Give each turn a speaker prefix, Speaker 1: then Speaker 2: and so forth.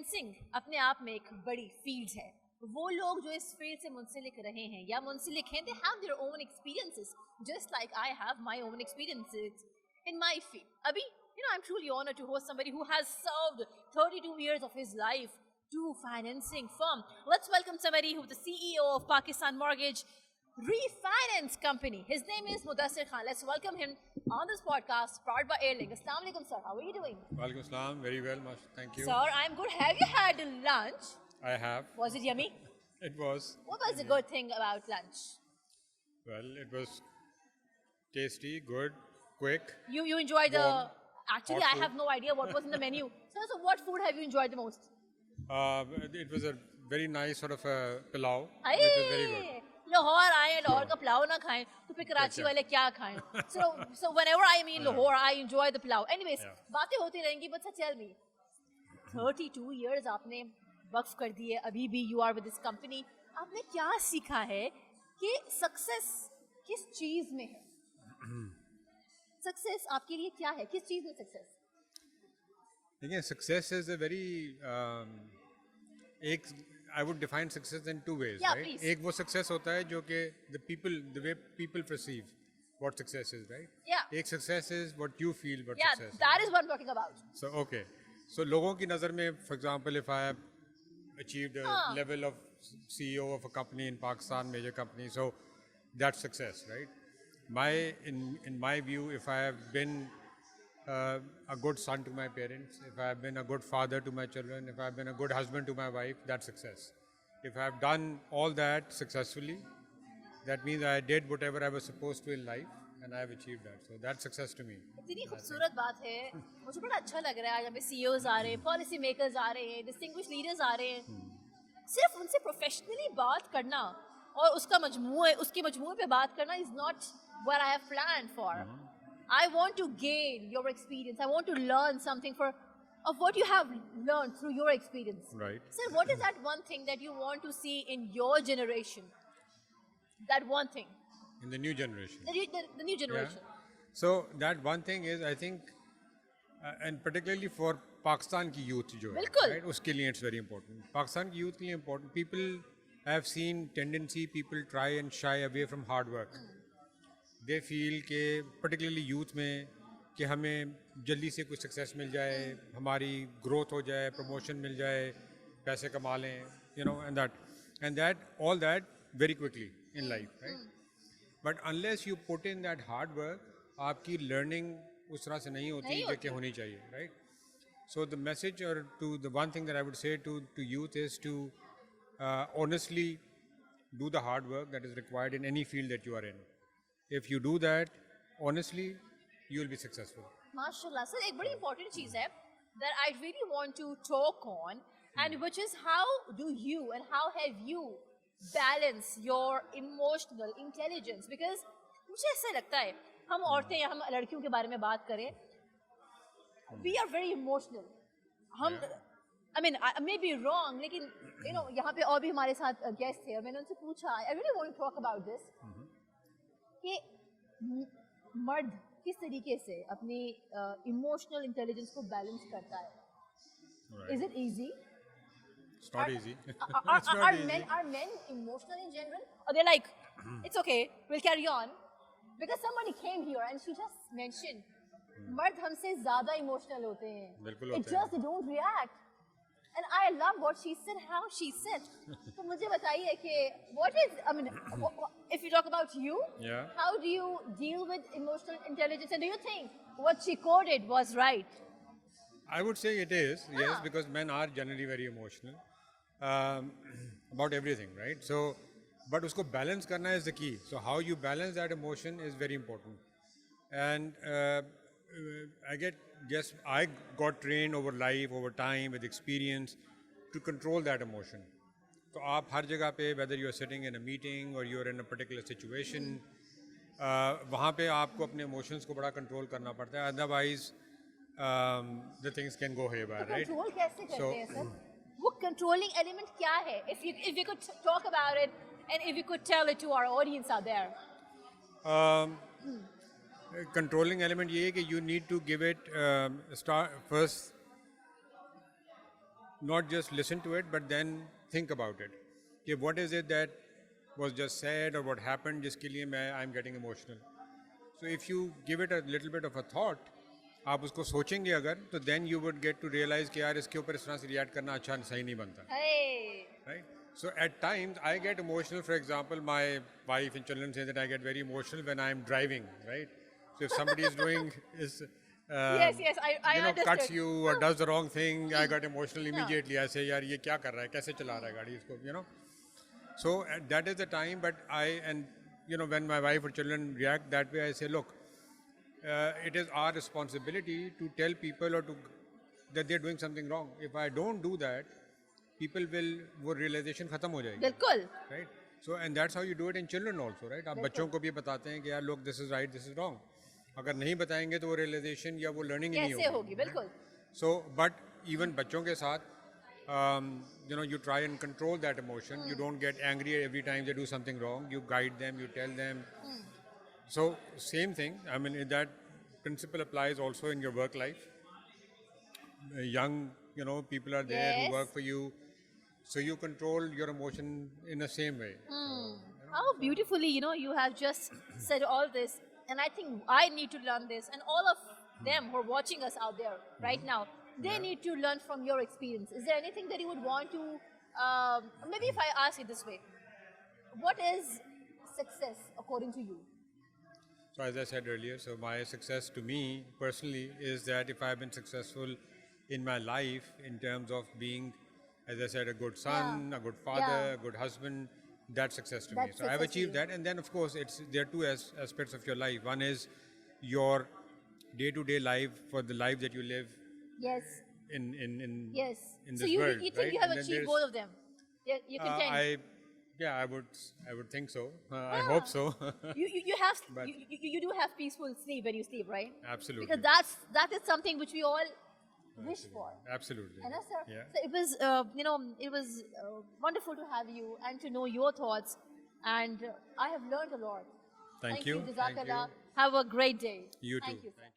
Speaker 1: Financing अपने आप में एक बड़ी फील्ड है. वो लोग जो इस फील्ड से मुंसलिक रहे हैं या मुंसलिक हैं, they have their own experiences, just like I have my own experiences in my field. Abhi, I'm truly honored to host somebody who has served 32 years of his life to financing firm. Let's welcome somebody who's the CEO of Pakistan Mortgage Refinance Company. His name is Mudassir Khan. Let's welcome him on this podcast, powered by AirLink. Assalamu alaikum, sir. How are you doing?
Speaker 2: Walaikum assalam. Very well, thank you.
Speaker 1: Sir, I'm good. Have you had lunch?
Speaker 2: I have.
Speaker 1: Was it yummy?
Speaker 2: It was.
Speaker 1: What was the good thing about lunch?
Speaker 2: Well, it was tasty, good, quick.
Speaker 1: You enjoyed the...
Speaker 2: Warm,
Speaker 1: Actually, I have no idea what was in the menu. So what food have you enjoyed the most?
Speaker 2: It was a very nice sort of a pilau,
Speaker 1: Aye,
Speaker 2: which is very good.
Speaker 1: Lahore आए Lahore का पुलाव ना खाएं तो फिर कराची वाले क्या खाएं? So whenever I am in Lahore, I enjoy the pulao. Anyways, बातें होती रहेंगी, but tell me, 32 years आपने वक्फ कर दिए, अभी भी you are with this company. आपने क्या सीखा है कि सक्सेस किस चीज में है? सक्सेस आपके लिए क्या है? किस चीज में सक्सेस?
Speaker 2: देखिए, success is a very I would define success in two ways,
Speaker 1: yeah,
Speaker 2: right?
Speaker 1: Please.
Speaker 2: एक वो success होता है जो कि the way people perceive what success is, right?
Speaker 1: Yeah.
Speaker 2: एक success is what you feel what
Speaker 1: yeah,
Speaker 2: success is.
Speaker 1: Yeah, that is what I'm talking about.
Speaker 2: So okay, so लोगों की नज़र में, for example, if I have achieved a level of CEO of a company in Pakistan, major company, so that's success, right? In my view, if I have been a good son to my parents, if I have been a good father to my children, if I have been a good husband to my wife, that's success. If I have done all that successfully, that means I did whatever I was supposed to in life and I have achieved that. So that's success to me.
Speaker 1: इतनी खूबसूरत बात है, मुझे बड़ा अच्छा लग रहा है. आज हमें CEOs आ रहे हैं, पॉलिसी मेकर्स आ रहे हैं, डिस्टिंग्विश्ड लीडर्स आ रहे हैं. सिर्फ उनसे प्रोफेशनली बात करना और उसके मजमूए पे बात करना is not what I have planned for. I want to gain your experience. I want to learn something of what you have learned through your experience.
Speaker 2: Right.
Speaker 1: So what is that one thing that you want to see in your generation? That one thing.
Speaker 2: In the new generation.
Speaker 1: The new generation.
Speaker 2: Yeah. So that one thing is, I think, and particularly for Pakistan ki youth jo hai, right? Uske liye it's very important. Pakistan ki youth ke liye important. People have seen tendency, people try and shy away from hard work. They feel कि particularly youth में कि हमें जल्दी से कुछ success मिल जाए, हमारी growth हो जाए, promotion मिल जाए, पैसे कमा लें, and all that very quickly in life, right? But unless you put in that hard work, आपकी learning उस तरह से नहीं होती जो कि होनी चाहिए, right? So the message or the one thing that I would say to youth is to honestly do the hard work that is required in any field that you are in. If you do that, honestly, you will be successful.
Speaker 1: MashaAllah. Sir, एक बड़ी important चीज़ है that I really want to talk on, and which is how do you and how have you balanced your emotional intelligence? Because मुझे ऐसा लगता है, हम औरतें या हम लड़कियों के बारे में बात करें, we are very emotional. हम, I mean, I may be wrong, लेकिन यहाँ पे और भी हमारे साथ guest थे और मैंने उनसे पूछा, I really want to talk about this. कि मर्द किस तरीके से अपनी इमोशनल इंटेलिजेंस को बैलेंस करता है? Is it easy?
Speaker 2: It's not easy.
Speaker 1: Are men emotional in general? Or they're like, it's okay, we'll carry on. Because somebody came here and she just mentioned, मर्द हमसे ज़्यादा इमोशनल होते हैं. It just they don't react. And I love what she said, how she said. तो मुझे बताइए कि if you talk about you, how do you deal with emotional intelligence? And do you think what she quoted was right?
Speaker 2: I would say it is, yes, because men are generally very emotional about everything, right? So, but usko balance karna is the key. So how you balance that emotion is very important. And I got trained over life, over time, with experience to control that emotion. So आप हर जगह पे, whether you are sitting in a meeting or you are in a particular situation, वहाँ पे आपको अपने emotions को बड़ा control करना पड़ता है. Otherwise, the things can go haywire, right?
Speaker 1: Control कैसे करते हैं सर? वो controlling element क्या है? If you could talk about it and if you could tell it to our audience out there.
Speaker 2: Controlling element ये है कि you need to give it first not just listen to it, but then think about it. Okay, what is it that was just said or what happened जिसके लिए I'm getting emotional. So if you give it a little bit of a thought, आप उसको सोचेंगे अगर, तो then you would get to realize कि यार इसके ऊपर इस तरह से react करना अच्छा सही नहीं बनता.
Speaker 1: Hey.
Speaker 2: Right? So at times I get emotional. For example, my wife and children say that I get very emotional when I'm driving. Right? So if somebody is doing
Speaker 1: Yes, I understood.
Speaker 2: cuts you or does the wrong thing, I got emotional immediately. I say, यार ये क्या कर रहा है? कैसे चला रहा है गाड़ी इसको? You know. So that is the time. But when my wife or children react that way, I say, look, it is our responsibility to tell people that they're doing something wrong. If I don't do that, people will वो realization खत्म हो जाएगी.
Speaker 1: बिल्कुल.
Speaker 2: Right. So and that's how you do it in children also, right? आप बच्चों को भी बताते हैं कि यार look, this is right, this is wrong. अगर नहीं बताएंगे तो वो realization या वो learning ही नहीं होगी.
Speaker 1: कैसे होगी? बिल्कुल.
Speaker 2: So but even बच्चों के साथ you try and control that emotion. You don't get angry every time they do something wrong. You guide them, you tell them. So same thing. I mean, that principle applies also in your work life. Young, people are there who work for you. So you control your emotion in the same way.
Speaker 1: How beautifully, you have just said all this. And I think I need to learn this. And all of them who are watching us out there right now, they need to learn from your experience. Is there anything that you would want to, maybe if I ask it this way, what is success according to you?
Speaker 2: So as I said earlier, so my success to me personally is that if I've been successful in my life in terms of being, as I said, a good son, a good father, a good husband, that's success to me. So I've achieved that. And then of course there are two aspects of your life. One is your day-to-day life, for the life that you live.
Speaker 1: Yes.
Speaker 2: In
Speaker 1: yes.
Speaker 2: In
Speaker 1: so
Speaker 2: this
Speaker 1: you
Speaker 2: world,
Speaker 1: think
Speaker 2: right?
Speaker 1: you have achieved both of them? You content?
Speaker 2: I would think so. I hope so.
Speaker 1: you have you do have peaceful sleep when you sleep, right?
Speaker 2: Absolutely.
Speaker 1: Because that is something which we all wish for.
Speaker 2: Absolutely.
Speaker 1: And sir,
Speaker 2: Yeah.
Speaker 1: so it was it was wonderful to have you and to know your thoughts, and I have learned a lot.
Speaker 2: Thank you.
Speaker 1: Jazakallah. Have a great day.
Speaker 2: You too.
Speaker 1: Thank you.